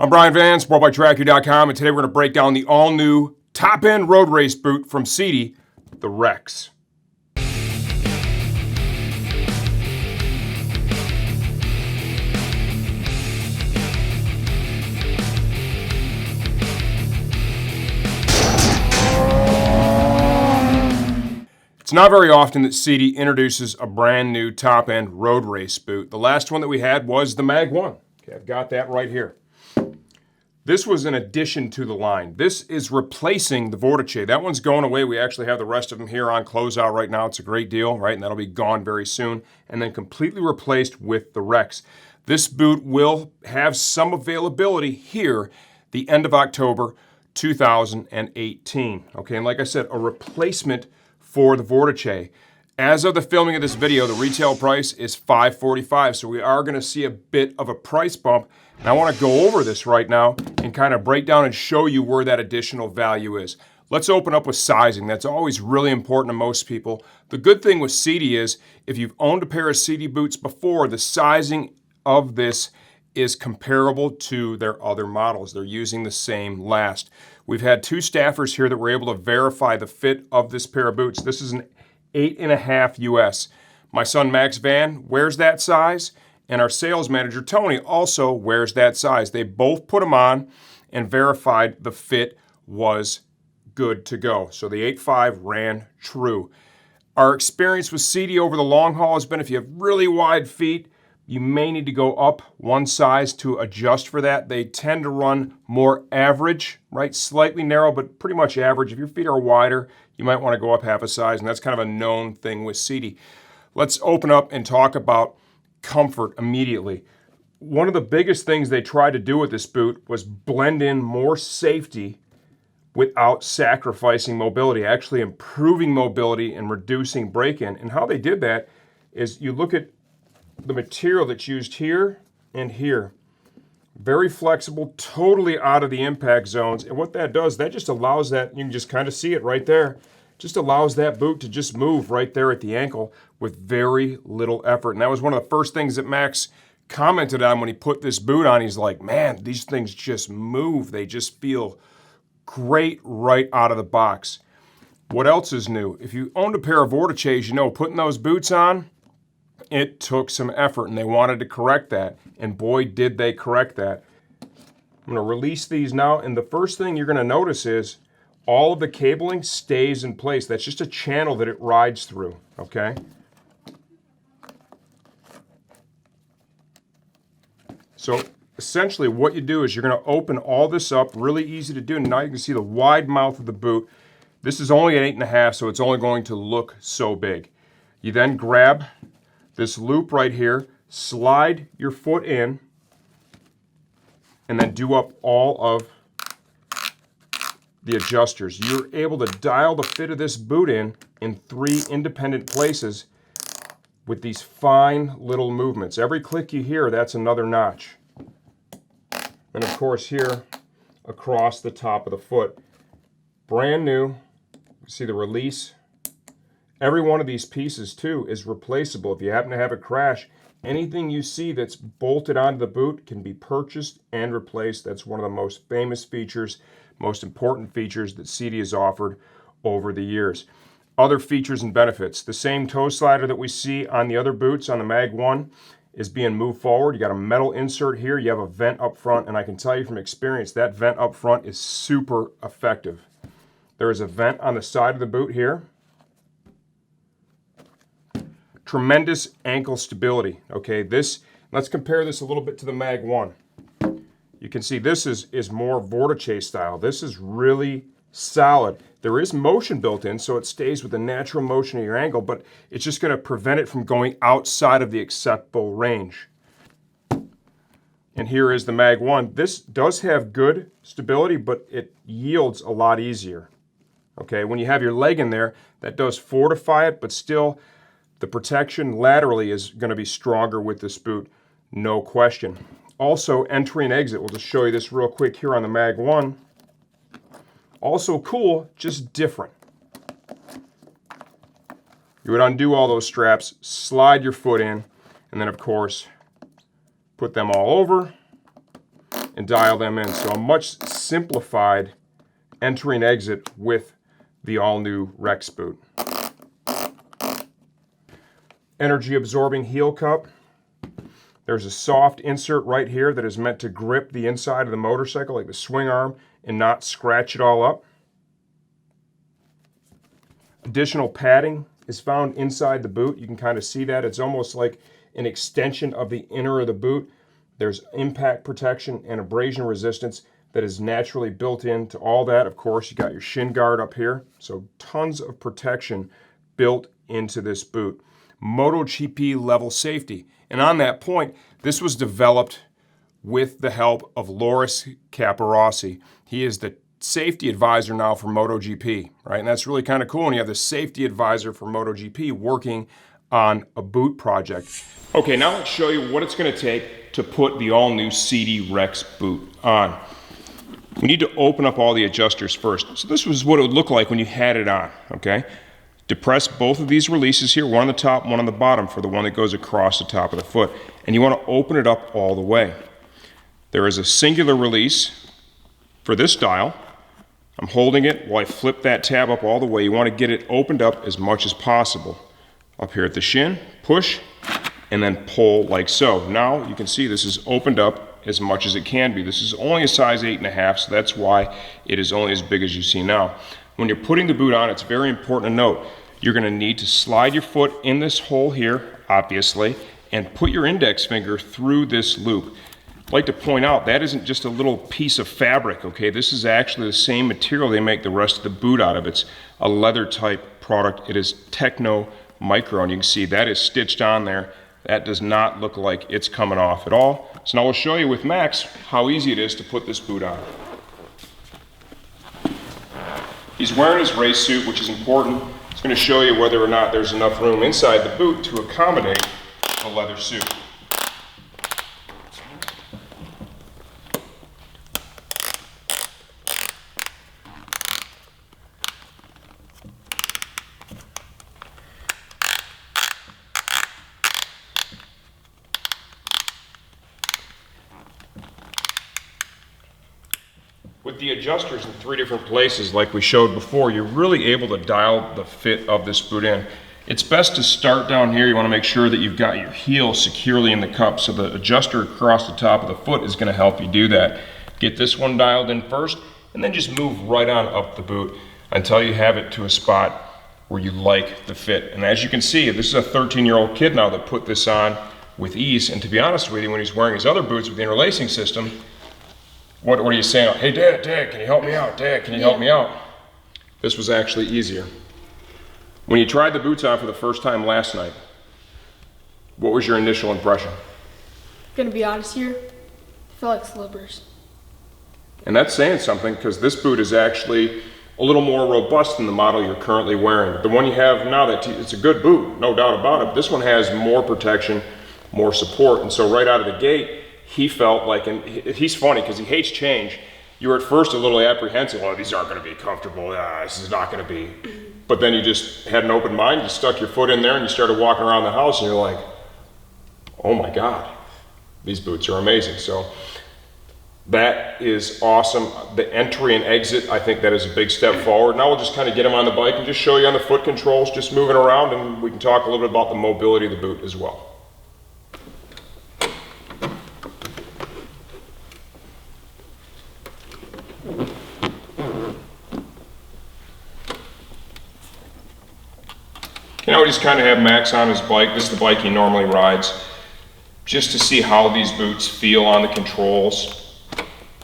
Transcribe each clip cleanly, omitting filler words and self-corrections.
I'm Brian Van, SportbikeTracker.com, and today we're going to break down the all-new top-end road race boot from Sidi, the Rex. It's not very often that Sidi introduces a brand new top-end road race boot. The last one that we had was the Mag 1. Okay, I've got that right here. This was an addition to the line. This is replacing the Vortice. That one's going away. We actually have the rest of them here on closeout right now. It's a great deal, right? And that'll be gone very soon. And then completely replaced with the Rex. This boot will have some availability here the end of October 2018. Okay, and like I said, a replacement for the Vortice. As of the filming of this video, the retail price is $545, so we are going to see a bit of a price bump. And I want to go over this right now and kind of break down and show you where that additional value is. Let's open up with sizing. That's always really important to most people. The good thing with Sidi is, if you've owned a pair of Sidi boots before, the sizing of this is comparable to their other models. They're using the same last. We've had two staffers here that were able to verify the fit of this pair of boots. This is an 8.5 US. My son Max Van wears that size, and our sales manager Tony also wears that size. They both put them on and verified the fit was good to go. So the 8.5 ran true. Our experience with Sidi over the long haul has been, if you have really wide feet, you may need to go up one size to adjust for that. They tend to run more average, right? Slightly narrow, but pretty much average. If your feet are wider, you might want to go up half a size, and that's kind of a known thing with Sidi. Let's open up and talk about comfort immediately. One of the biggest things they tried to do with this boot was blend in more safety without sacrificing mobility, actually improving mobility and reducing break-in. And how they did that is, you look at the material that's used here and here. Very flexible, totally out of the impact zones. And what that does, that just allows that, you can just kind of see it right there, just allows that boot to just move right there at the ankle with very little effort. And that was one of the first things that Max commented on when he put this boot on. He's like, man, these things just move. They just feel great right out of the box. What else is new? If you owned a pair of Vortices, you know, putting those boots on, it took some effort, and they wanted to correct that. And boy, did they correct that. I'm going to release these now, and the first thing you're going to notice is all of the cabling stays in place. That's just a channel that it rides through, okay? So essentially what you do is you're going to open all this up, really easy to do. And now you can see the wide mouth of the boot. This is only an 8.5, so it's only going to look so big. You then grab this loop right here, slide your foot in, and then do up all of the adjusters. You're able to dial the fit of this boot in 3 independent places with these fine little movements. Every click you hear, that's another notch. And of course here, across the top of the foot. Brand new. See the release? Every one of these pieces, too, is replaceable. If you happen to have a crash, anything you see that's bolted onto the boot can be purchased and replaced. That's one of the most famous features, most important features that Sidi has offered over the years. Other features and benefits. The same toe slider that we see on the other boots on the Mag 1 is being moved forward. You got a metal insert here. You have a vent up front, and I can tell you from experience that vent up front is super effective. There is a vent on the side of the boot here. Tremendous ankle stability. Okay, let's compare this a little bit to the Mag 1. You can see this is more Vortice style. This is really solid. There is motion built in, so it stays with the natural motion of your ankle, but it's just going to prevent it from going outside of the acceptable range. And here is the Mag 1. This does have good stability, but it yields a lot easier. Okay, when you have your leg in there, that does fortify it, but still, the protection laterally is going to be stronger with this boot, no question. Also, entry and exit. We'll just show you this real quick here on the Mag 1. Also cool, just different. You would undo all those straps, slide your foot in, and then of course, put them all over, and dial them in. So a much simplified entry and exit with the all-new Rex boot. Energy absorbing heel cup. There's a soft insert right here that is meant to grip the inside of the motorcycle, like the swing arm, and not scratch it all up. Additional padding is found inside the boot. You can kind of see that. It's almost like an extension of the inner of the boot. There's impact protection and abrasion resistance that is naturally built into all that. Of course, you got your shin guard up here. So tons of protection built into this boot. MotoGP level safety. And on that point, this was developed with the help of Loris Capirossi. He is the safety advisor now for MotoGP, right? And that's really kind of cool when you have the safety advisor for MotoGP working on a boot project. Okay, now let's show you what it's going to take to put the all-new Sidi Rex boot on. We need to open up all the adjusters first. So this was what it would look like when you had it on, okay? Depress both of these releases here, one on the top, one on the bottom for the one that goes across the top of the foot. And you want to open it up all the way. There is a singular release for this dial. I'm holding it while I flip that tab up all the way. You want to get it opened up as much as possible. Up here at the shin, push, and then pull like so. Now you can see this is opened up as much as it can be. This is only a size 8.5, so that's why it is only as big as you see now. When you're putting the boot on, it's very important to note, you're going to need to slide your foot in this hole here, obviously, and put your index finger through this loop. I'd like to point out, that isn't just a little piece of fabric, okay? This is actually the same material they make the rest of the boot out of. It's a leather type product. It is Techno Micro, and you can see that is stitched on there. That does not look like it's coming off at all. So now we'll show you with Max how easy it is to put this boot on. He's wearing his race suit, which is important. It's going to show you whether or not there's enough room inside the boot to accommodate a leather suit. With the adjusters in 3 different places like we showed before, you're really able to dial the fit of this boot in. It's best to start down here. You want to make sure that you've got your heel securely in the cup, so the adjuster across the top of the foot is going to help you do that. Get this one dialed in first, and then just move right on up the boot until you have it to a spot where you like the fit. And as you can see, this is a 13-year-old kid now that put this on with ease. And to be honest with you, when he's wearing his other boots with the interlacing system, what are you saying? Hey, Dad, can you help me out? Dad, can you help me out? This was actually easier. When you tried the boots on for the first time last night, what was your initial impression? Gonna be honest here, I feel like slippers. And that's saying something, because this boot is actually a little more robust than the model you're currently wearing. The one you have now, it's a good boot, no doubt about it. This one has more protection, more support, and so right out of the gate, he felt like, and he's funny because he hates change. You were at first a little apprehensive. Oh, these aren't going to be comfortable. This is not going to be. But then you just had an open mind. You stuck your foot in there and you started walking around the house and you're like, oh my God, these boots are amazing. So that is awesome. The entry and exit, I think that is a big step forward. Now we'll just kind of get him on the bike and just show you on the foot controls, just moving around, and we can talk a little bit about the mobility of the boot as well. You know, we just kind of have Max on his bike. This is the bike he normally rides, just to see how these boots feel on the controls.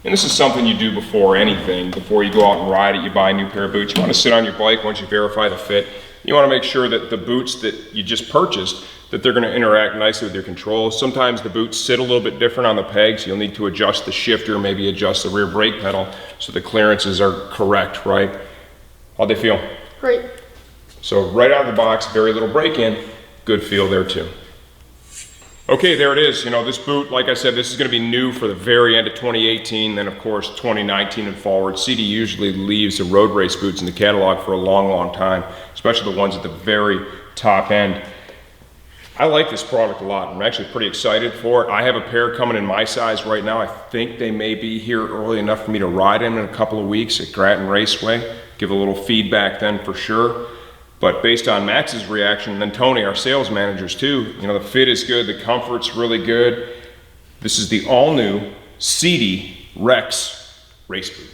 And this is something you do before anything. Before you go out and ride it, you buy a new pair of boots. You want to sit on your bike once you verify the fit. You want to make sure that the boots that you just purchased, that they're going to interact nicely with your controls. Sometimes the boots sit a little bit different on the pegs. You'll need to adjust the shifter, maybe adjust the rear brake pedal so the clearances are correct, right? How'd they feel? Great. So right out of the box, very little break-in, good feel there too. Okay, there it is. You know, this boot, like I said, this is going to be new for the very end of 2018, then of course 2019 and forward. Sidi usually leaves the road race boots in the catalog for a long, long time, especially the ones at the very top end. I like this product a lot. I'm actually pretty excited for it. I have a pair coming in my size right now. I think they may be here early enough for me to ride them in a couple of weeks at Grattan Raceway. Give a little feedback then for sure. But based on Max's reaction, and then Tony, our sales managers too, you know, the fit is good, the comfort's really good. This is the all new Sidi Rex Race Boot.